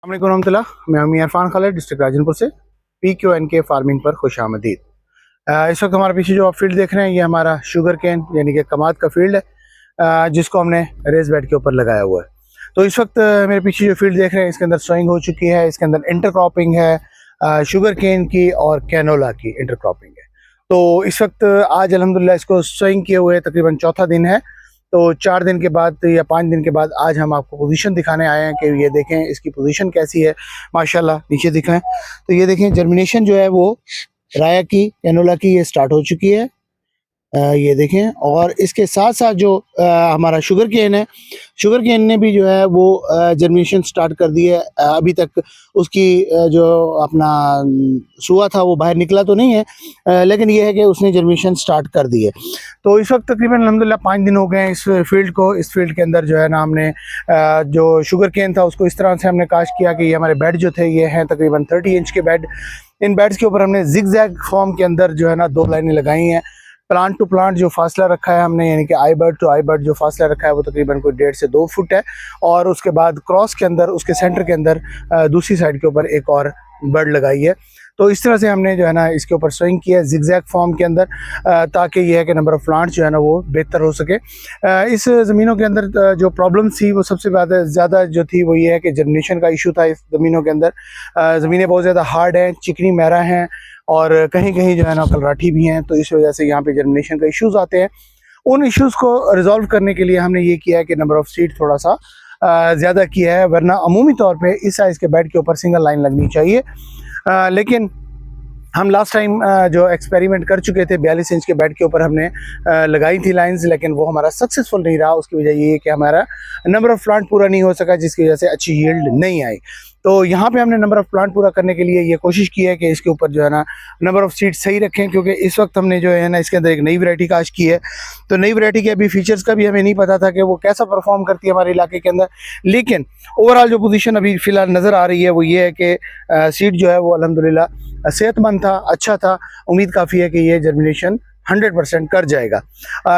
अस्सलाम वालेकुम रहमतुल्लाह। मैं अमी इरफान खालिद डिस्ट्रिक्ट राजनपुर से PQNK फार्मिंग पर खुश आमदीद। इस वक्त हमारे पीछे जो आप फील्ड देख रहे हैं ये हमारा शुगर केन यानी कि कमाद का फील्ड है, जिसको हमने रेस बेड के ऊपर लगाया हुआ है। तो इस वक्त मेरे पीछे जो फील्ड देख रहे हैं इसके अंदर सोइंग हो चुकी है, इसके अंदर इंटरक्रॉपिंग है, शुगर केन की और कैनोला की इंटरक्रॉपिंग है। तो इस वक्त आज अल्हम्दुलिल्लाह इसको सोइंग किए हुए तकरीबन चौथा दिन है। तो 4 दिन के बाद या 5 दिन के बाद आज हम आपको पोजीशन दिखाने आए हैं कि ये देखें इसकी पोजीशन कैसी है। माशाल्लाह नीचे दिखाएं तो ये देखें जर्मिनेशन जो है वो राया की कैनोला की ये स्टार्ट हो चुकी है। ये देखें, और इसके साथ साथ जो हमारा शुगर केन है, शुगर केन ने भी जो है वो जर्मिनेशन स्टार्ट कर दी है। अभी तक उसकी जो अपना सुआ था वो बाहर निकला तो नहीं है, लेकिन ये है कि उसने जर्मिनेशन स्टार्ट कर दी है। तो इस वक्त तकरीबन अल्हम्दुलिल्लाह 5 दिन हो गए हैं इस फील्ड को। इस फील्ड के अंदर जो है ना हमने जो शुगर केन था उसको इस तरह से हमने काश किया कि ये हमारे बेड जो थे ये हैं तकरीबन 30 इंच के बेड। इन बेड्स के ऊपर हमने जिगजैग फॉर्म के अंदर जो है ना 2 लाइनें लगाई हैं। प्लांट टू प्लांट जो फासला रखा है हमने, यानी कि आई बर्ड टू आई बर्ड जो फासला रखा है वो तकरीबन कोई 1.5 से 2 फुट है। और उसके बाद क्रॉस के अंदर उसके सेंटर के अंदर दूसरी साइड के ऊपर एक और बर्ड लगाई है। तो इस तरह से हमने जो है ना इसके ऊपर स्विंग किया है जिगजैग फॉर्म के अंदर, ताकि ये है कि नंबर ऑफ़ प्लांट्स जो है ना वो बेहतर हो सके। इस ज़मीनों के अंदर जो प्रॉब्लम थी वो सबसे ज़्यादा जो थी वो ये है कि जर्मिनेशन का इशू था इस ज़मीनों के अंदर। ज़मीनें बहुत ज़्यादा हार्ड हैं, चिकनी मैरा हैं और कहीं कहीं जो है ना कलराठी भी हैं। तो इस वजह से यहाँ पे जर्मिनेशन का इश्यूज़ आते हैं। उन इश्यूज़ को रिजॉल्व करने के लिए हमने ये किया है कि नंबर ऑफ़ सीड थोड़ा सा ज़्यादा किया है, वरना अमूमी तौर पे इस साइज़ के बेड के ऊपर सिंगल लाइन लगनी चाहिए। लेकिन हम लास्ट टाइम जो एक्सपेरिमेंट कर चुके थे 42 इंच के बेड के ऊपर हमने लगाई थी लाइंस, लेकिन वो हमारा सक्सेसफुल नहीं रहा। उसकी वजह ये है कि हमारा नंबर ऑफ़ प्लांट पूरा नहीं हो सका, जिसकी वजह से अच्छी यील्ड नहीं आई। तो यहाँ पे हमने नंबर ऑफ़ प्लांट पूरा करने के लिए ये कोशिश की है कि इसके ऊपर जो है ना नंबर ऑफ़ सीड्स सही रखें, क्योंकि इस वक्त हमने जो है ना इसके अंदर एक नई वैरायटी काश की है। तो नई वैरायटी के अभी फीचर्स का भी हमें नहीं पता था कि वो कैसा परफॉर्म करती है हमारे इलाके के अंदर। लेकिन ओवरऑल जो पोजीशन अभी फ़िलहाल नज़र आ रही है वो ये है कि सीड जो है वो अल्हम्दुलिल्लाह सेहतमंद था, अच्छा था। उम्मीद काफ़ी है कि ये जर्मिनेशन 100% कर जाएगा।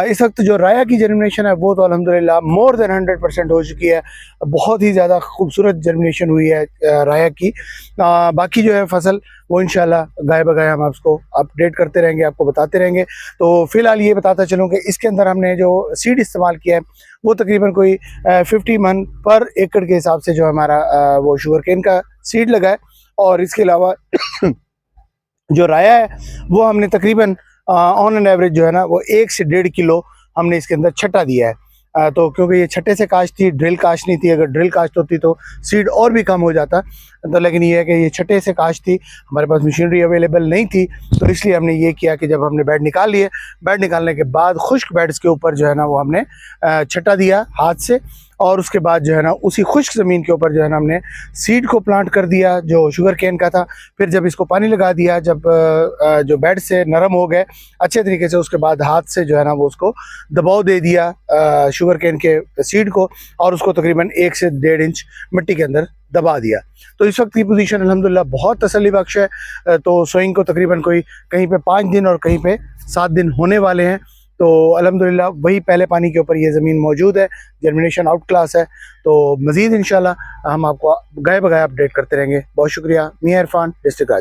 इस वक्त जो राया की जर्मिनेशन है वो तो अल्हम्दुलिल्लाह मोर देन 100% हो चुकी है। बहुत ही ज़्यादा खूबसूरत जर्मिनेशन हुई है राया की। बाकी जो है फसल वो इंशाल्लाह गाय बगाए हम आपको अपडेट करते रहेंगे, आपको बताते रहेंगे। तो फ़िलहाल ये बताता चलूँ कि इसके अंदर हमने जो सीड इस्तेमाल किया है वो तकरीबन कोई 50 मन पर एकड़ के हिसाब से जो हमारा वो शुगर केन का सीड लगा है। और इसके अलावा जो राया है वो हमने तकरीबन ऑन एन एवरेज जो है ना वो 1 से 1.5 किलो हमने इसके अंदर छट्टा दिया है। तो क्योंकि ये छट्टे से काश थी, ड्रिल काश नहीं थी। अगर ड्रिल काश होती तो सीड और भी कम हो जाता। तो लेकिन ये है कि ये छट्टे से काश थी, हमारे पास मशीनरी अवेलेबल नहीं थी, तो इसलिए हमने ये किया कि जब हमने बेड निकाल लिए, बेड निकालने के बाद खुश्क बेड्स के ऊपर जो है ना वो हमने छट्टा दिया हाथ से। और उसके बाद जो है ना उसी खुश्क ज़मीन के ऊपर जो है ना हमने सीड को प्लांट कर दिया जो शुगर केन का था। फिर जब इसको पानी लगा दिया, जब जो बेड से नरम हो गए अच्छे तरीके से, उसके बाद हाथ से जो है ना वो उसको दबाव दे दिया शुगर केन के सीड को, और उसको तकरीबन 1 से 1.5 इंच मिट्टी के अंदर दबा दिया। तो इस वक्त की पोजीशन अल्हम्दुलिल्लाह बहुत तसल्ली बख्श है। तो सोइंग को तकरीबन कोई कहीं पे 5 दिन और कहीं पे 7 दिन होने वाले हैं। तो अल्हम्दुलिल्लाह वही पहले पानी के ऊपर ये ज़मीन मौजूद है, जर्मिनेशन आउट क्लास है। तो मज़ीद इंशाल्लाह हम आपको गाय बगाए अपडेट करते रहेंगे। बहुत शुक्रिया। मियां इरफान, डिस्ट्रिक्ट राजनपुर।